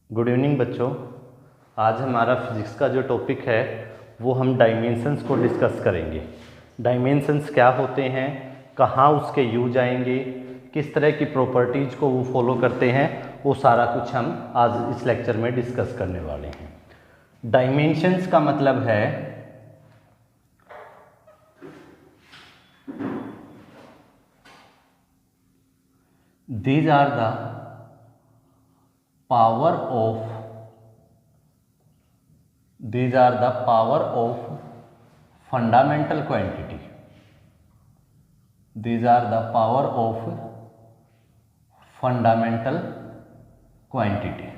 Good evening बच्चों। आज हमारा फिजिक्स का जो टॉपिक है वो हम डायमेंशंस को डिस्कस करेंगे। डायमेंशंस क्या होते हैं, कहाँ उसके यूज आएंगे, किस तरह की प्रॉपर्टीज़ को वो फॉलो करते हैं, वो सारा कुछ हम आज इस लेक्चर में डिस्कस करने वाले हैं। डायमेंशंस का मतलब है these are the power of fundamental quantity. These are the power of fundamental quantity.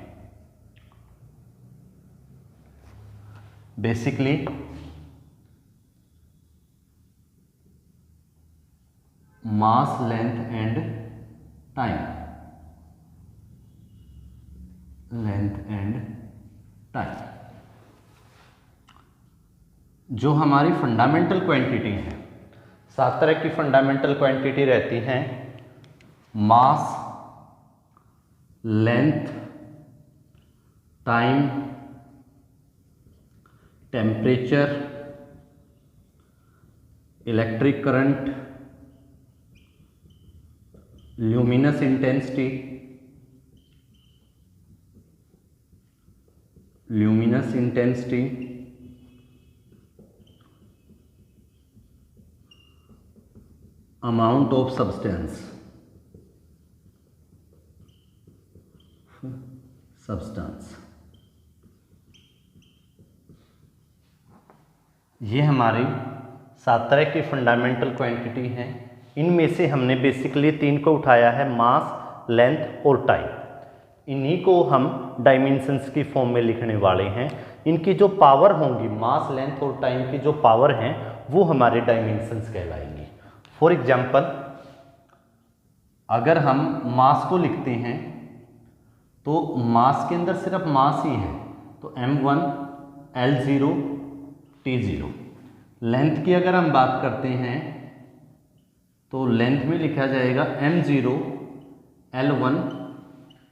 Basically mass, length and time. जो हमारी फंडामेंटल क्वांटिटी है, 7 तरह की फंडामेंटल क्वांटिटी रहती हैं। Mass, length, time, temperature, electric current, luminous intensity, amount of substance, ये हमारी 7 तरह की फंडामेंटल क्वांटिटी हैं। इनमें से हमने बेसिकली 3 को उठाया है, मास, लेंथ और टाइम। इन्हीं को हम डायमेंशंस की फॉर्म में लिखने वाले हैं। इनकी जो पावर होंगी, मास, लेंथ और टाइम की जो पावर हैं, वो हमारे डायमेंशंस कहलाएंगे। फॉर एग्जाम्पल, अगर हम मास को लिखते हैं तो मास के अंदर सिर्फ मास ही है, तो m1 L0 T0। लेंथ की अगर हम बात करते हैं तो लेंथ में लिखा जाएगा m0 L1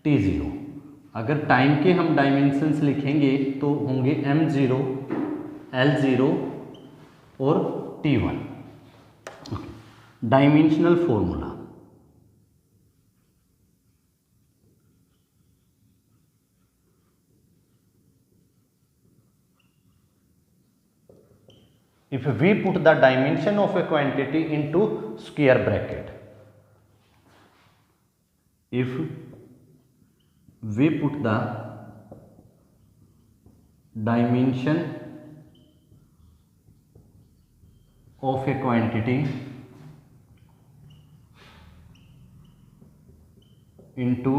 T0। अगर टाइम के हम डायमेंशंस लिखेंगे तो होंगे m0 L0 और T1। Dimensional formula, if we put the dimension of a quantity into square bracket, if we put the dimension of a quantity into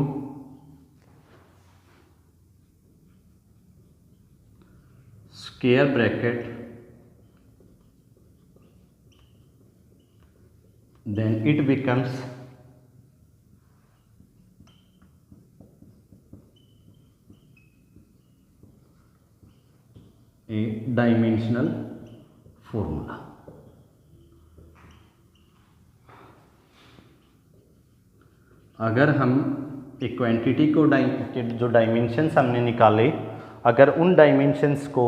square bracket, then it becomes a dimensional formula। अगर हम एक quantity को जो dimensions हमने निकाले, अगर उन dimensions को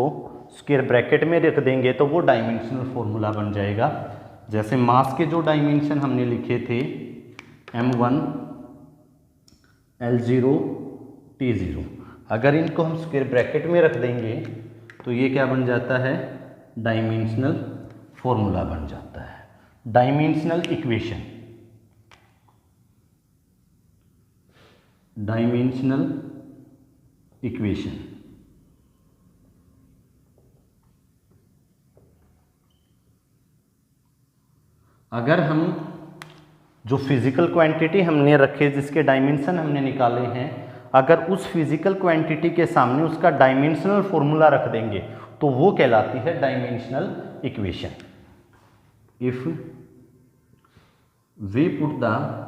स्क्वायर ब्रैकेट में रख देंगे तो वो डायमेंशनल फॉर्मूला बन जाएगा। जैसे मास के जो डायमेंशन हमने लिखे थे m1 L0 T0, अगर इनको हम स्क्वायर ब्रैकेट में रख देंगे तो ये क्या बन जाता है, डायमेंशनल फॉर्मूला बन जाता है, डायमेंशनल इक्वेशन। अगर हम जो फिजिकल क्वांटिटी हमने रखे, जिसके डायमेंशन हमने निकाले हैं, अगर उस फिजिकल क्वांटिटी के सामने उसका डायमेंशनल फॉर्मूला रख देंगे तो वो कहलाती है dimensional equation. If we put the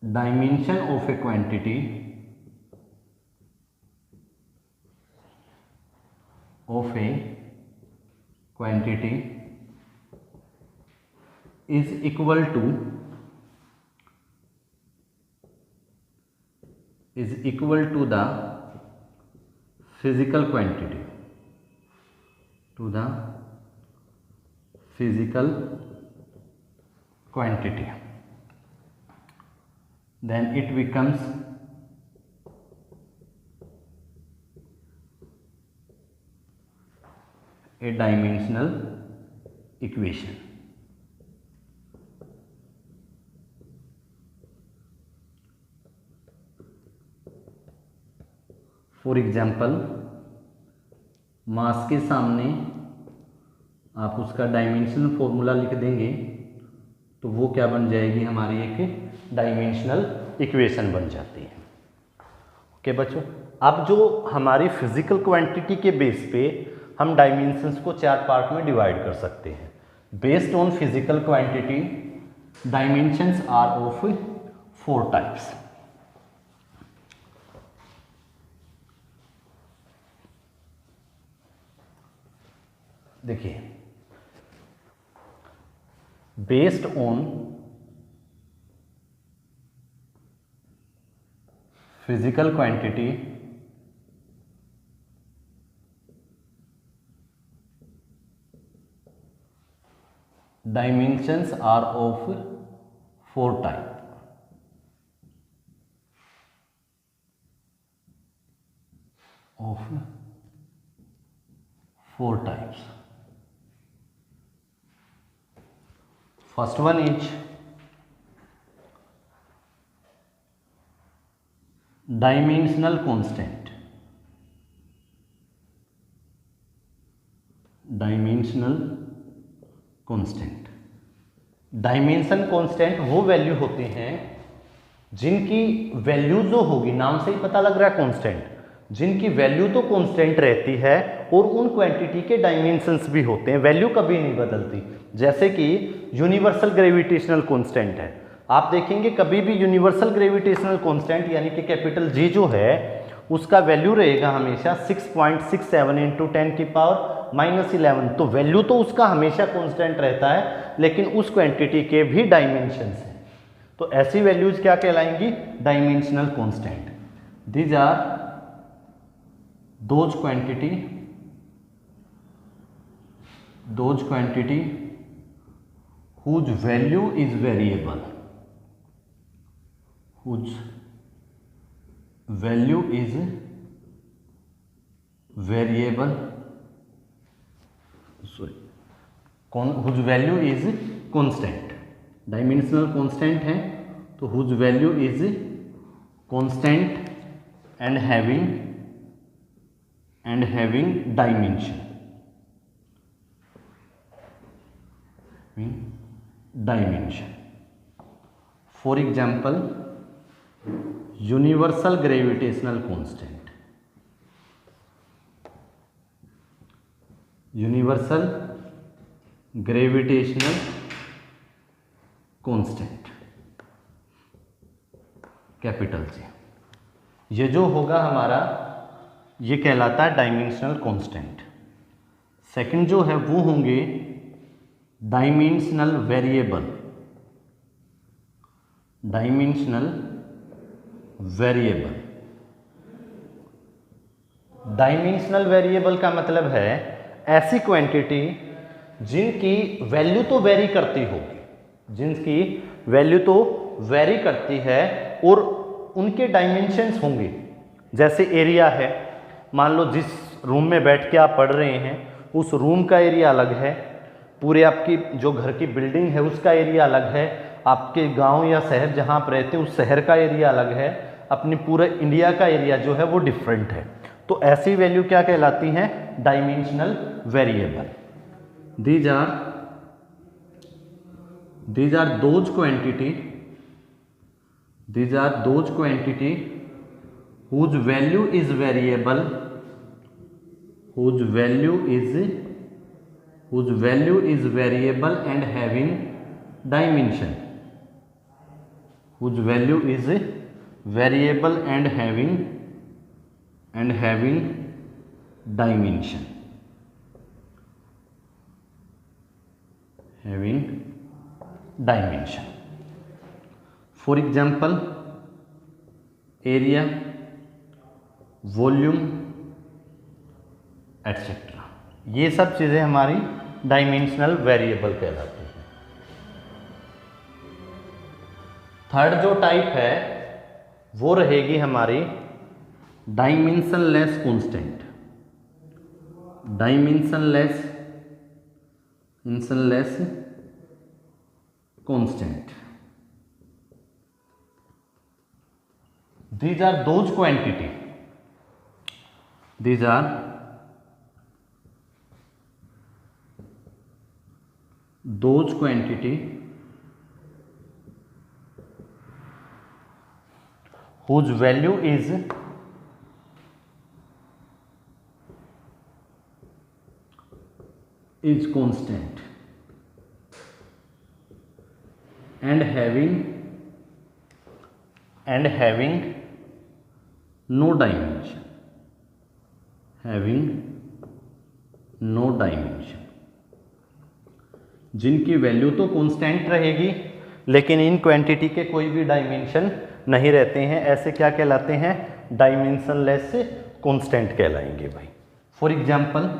dimension of a quantity is equal to is equal to the physical quantity, to the physical quantity, then it becomes a dimensional equation. For example, mass के सामने आप उसका dimensional formula लिख देंगे तो वो क्या बन जाएगी, हमारी एक डायमेंशनल इक्वेशन बन जाती है। ओके बच्चों, अब जो हमारी फिजिकल क्वांटिटी के बेस पे हम डायमेंशंस को 4 पार्ट में डिवाइड कर सकते हैं। Based on physical quantity dimensions are of 4 types. देखिए, based on physical quantity dimensions are of 4 type. Of 4 types. First one is dimensional constant. Dimensional constant. Dimension constant वो value होते हैं जिनकी वैल्यू जो होगी, नाम से ही पता लग रहा है कांस्टेंट, जिनकी वैल्यू तो कांस्टेंट रहती है और उन क्वांटिटी के डायमेंशंस भी होते हैं, वैल्यू कभी नहीं बदलती। जैसे कि यूनिवर्सल ग्रेविटेशनल कांस्टेंट है, आप देखेंगे कभी भी यूनिवर्सल ग्रेविटेशनल कांस्टेंट यानी कि कैपिटल जी जो है उसका वैल्यू रहेगा हमेशा 6.67 इंटू 10⁻⁻11। तो वैल्यू तो उसका हमेशा कांस्टेंट रहता है, लेकिन उस क्वांटिटी के भी डायमेंशंस हैं। तो ऐसी वैल्यूज क्या कहलाएंगी, dimensional constant. These are those quantity whose value is variable, whose value is variable, whose value is constant। Dimensional constant है तो whose value is constant and having dimension, for example universal gravitational constant, universal gravitational constant capital G, ये जो होगा हमारा ये कहलाता है dimensional constant. Second जो है वो होंगे dimensional variable, dimensional variable. Dimensional variable का मतलब है ऐसी क्वांटिटी जिनकी वैल्यू तो वेरी करती होगी, जिनकी वैल्यू तो वेरी करती है और उनके डायमेंशंस होंगे। जैसे एरिया है, मान लो जिस रूम में बैठ के आप पढ़ रहे हैं उस रूम का एरिया अलग है, पूरे आपकी जो घर की बिल्डिंग है उसका एरिया अलग है, आपके गांव या शहर जहां आप रहते हैं उस शहर का एरिया अलग है, अपने पूरे इंडिया का एरिया जो है वो डिफरेंट है। तो ऐसी वैल्यू क्या कहलाती हैं, dimensional variable. These are those quantity whose value is variable, whose value is variable and having dimension, whose value is variable and having dimension, for example area, volume etcetera, ये सब चीज़ें हमारी डायमेंशनल वेरिएबल कहलाती हैं। Third जो type है वो रहेगी हमारी dimensionless constant. Dimensionless constant, these are those quantity, these are those quantity whose value is constant and having no dimension, जिनकी वैल्यू तो कांस्टेंट रहेगी लेकिन इन क्वांटिटी के कोई भी डायमेंशन नहीं रहते हैं, ऐसे क्या कहलाते हैं? डायमेंशनलेस कांस्टेंट कहलाएंगे भाई। फॉर एग्जांपल,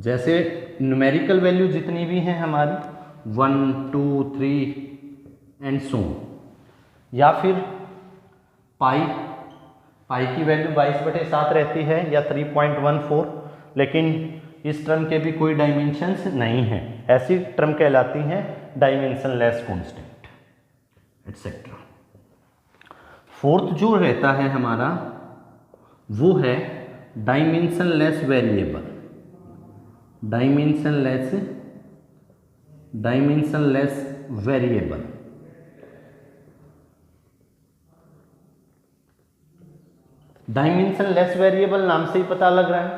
जैसे न्यूमेरिकल वैल्यू जितनी भी हैं हमारी 1, 2, 3 एंड सो, या फिर पाई की वैल्यू 22/7 रहती है या 3.14, लेकिन इस टर्म के भी कोई डायमेंशंस नहीं हैं, ऐसी टर्म कहलाती हैं डायमेंशनलेस कांस्टेंट एटसेट्रा। फोर्थ जो रहता है हमारा वो है dimensionless variable. Dimensionless variable, dimensionless variable नाम से ही पता लग रहा है,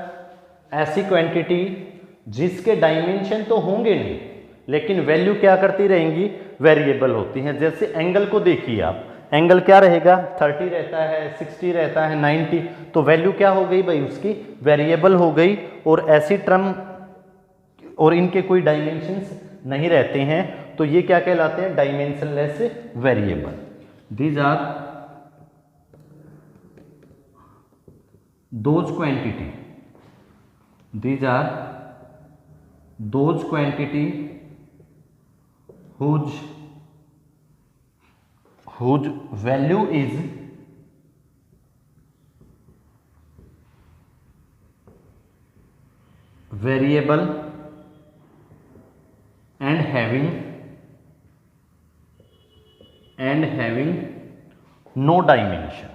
ऐसी क्वांटिटी जिसके डायमेंशन तो होंगे नहीं लेकिन वैल्यू क्या करती रहेंगी? वेरिएबल होती हैं। जैसे एंगल को देखिए आप, एंगल क्या रहेगा? 30 रहता है, 60 रहता है, 90, तो वैल्यू क्या हो गई भाई? उसकी वेरिएबल हो गई। और ऐसी टर्म और इनके कोई डायमेंशंस नहीं रहते हैं, तो ये क्या कहलाते हैं? Dimensionless variable. These are those quantity, these are those quantity whose value is variable and having no dimension,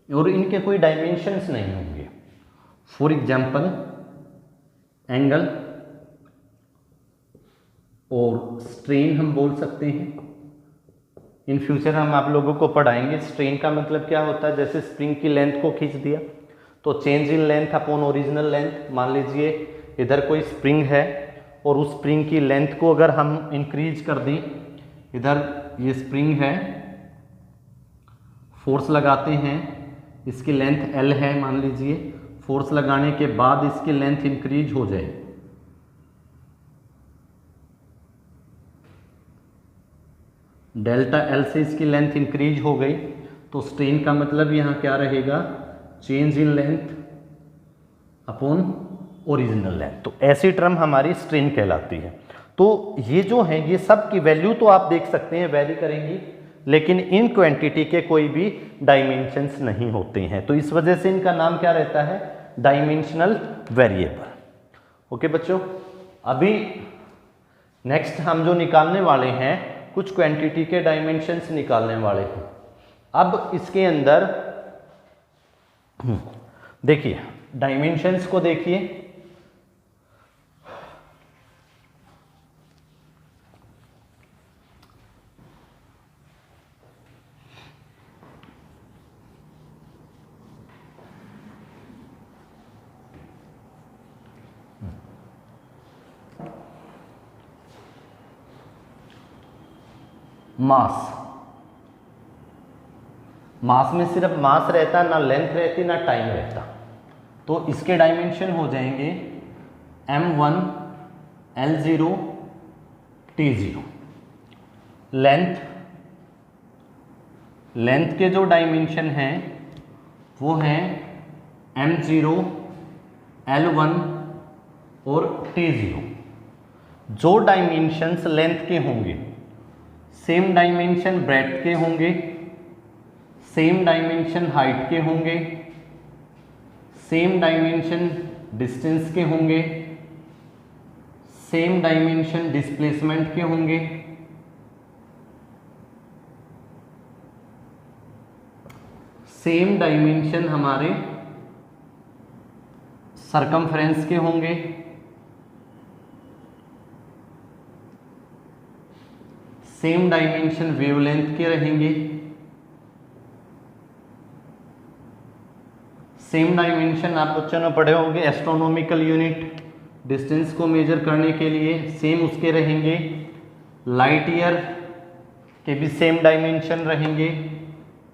और इनके कोई डायमेंशंस नहीं होंगे। फॉर एग्जांपल, एंगल और स्ट्रेन हम बोल सकते हैं। इन फ्यूचर हम आप लोगों को पढ़ाएंगे स्ट्रेन का मतलब क्या होता है। जैसे स्प्रिंग की लेंथ को खींच दिया तो change in length upon original length. मान लीजिए इधर कोई स्प्रिंग है और उस स्प्रिंग की लेंथ को अगर हम इंक्रीज कर दें, इधर ये स्प्रिंग है, फोर्स लगाते हैं, इसकी लेंथ L है मान लीजिए, फोर्स लगाने के बाद इसकी लेंथ इंक्रीज हो जाए, डेल्टा L से इसकी लेंथ इंक्रीज हो गई, तो स्ट्रेन का मतलब यहाँ क्या रहेगा? Change in length upon original length. तो ऐसी टर्म हमारी स्ट्रेन कहलाती है। तो ये जो है ये सब की वैल्यू तो आप देख सकते हैं वेरी करेंगी, लेकिन इन क्वांटिटी के कोई भी डायमेंशंस नहीं होते हैं, तो इस वजह से इनका नाम क्या रहता है? Dimensional variable. ओके बच्चों, अभी नेक्स्ट हम जो निकालने वाले हैं, कुछ क्वांटिटी के डायमेंशंस निकालने वाले हैं। अब इसके अंदर देखिए, डायमेंशंस को देखिए, मास में सिर्फ मास रहता, ना लेंथ रहती ना टाइम रहता, तो इसके डायमेंशन हो जाएंगे m1 L0 T0। लेंथ के जो डायमेंशन हैं वो हैं M0, L1 और T0। जो डायमेंशंस लेंथ के होंगे सेम डायमेंशन ब्रेड्थ के होंगे, सेम डायमेंशन हाइट के होंगे, सेम डायमेंशन डिस्टेंस के होंगे, सेम डायमेंशन डिस्प्लेसमेंट के होंगे, सेम डायमेंशन हमारे सरकमफ्रेंस के होंगे, सेम डायमेंशन वेवलेंथ के रहेंगे, सेम डायमेंशन आप बच्चों ने पढ़े होंगे एस्ट्रोनॉमिकल यूनिट डिस्टेंस को मेजर करने के लिए सेम उसके रहेंगे, लाइट ईयर के भी सेम डायमेंशन रहेंगे,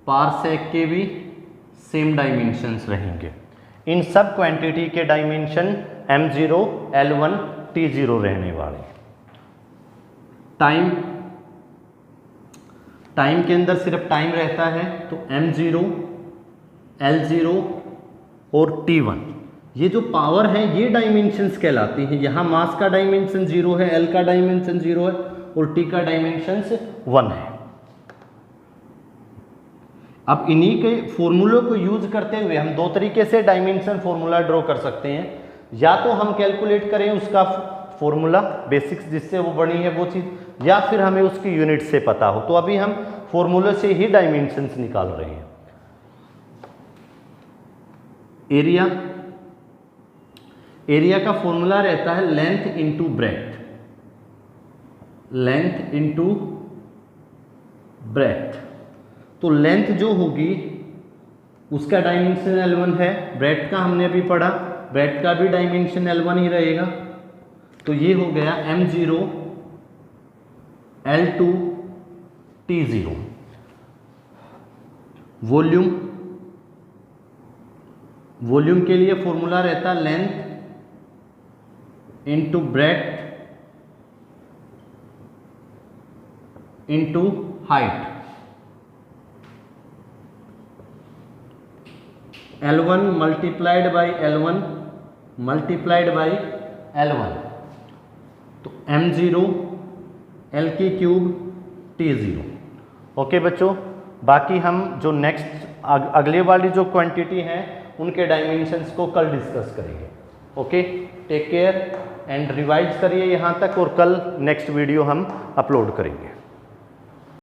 पारसेक के भी सेम डायमेंशंस रहेंगे। इन सब क्वांटिटी के डायमेंशन M0, L1, T0 रहने वाले। टाइम के अंदर सिर्फ टाइम रहता है तो M0, L0 और T1 ये जो पावर है ये डायमेंशंस कहलाती हैं। यहाँ मास का डायमेंशन 0 है, L का डायमेंशन 0 है और T का डायमेंशन 1 है। अब इन्हीं के फॉर्मूलों को यूज करते हुए हम दो तरीके से डायमेंशन फॉर्मूला ड्रॉ कर सकते हैं। या तो हम कैलकुलेट करें उसका फॉर्मूला बेसिक्स जिससे वो बनी है वो चीज़, या फिर हमें उसकी यूनिट से पता हो। तो अभी हम फॉर्मूले से ही डायमेंशंस निकाल रहे हैं। एरिया का फॉर्मूला रहता है length into breadth, length into breadth. तो लेंथ जो होगी उसका डायमेंशन L1 है, ब्रेड्थ का हमने अभी पढ़ा, ब्रेड्थ का भी डायमेंशन L1 ही रहेगा। तो ये हो गया M0, L2, T0। वॉल्यूम के लिए फॉर्मूला रहता है length into breadth into height. L1 multiplied by L1 multiplied by L1 तो M0 L की क्यूब T0। ओके बच्चों, बाकी हम जो नेक्स्ट अगले वाली जो क्वांटिटी हैं उनके डायमेंशंस को कल डिस्कस करेंगे। Okay, take care and revise करिए यहाँ तक और कल नेक्स्ट वीडियो हम अपलोड करेंगे।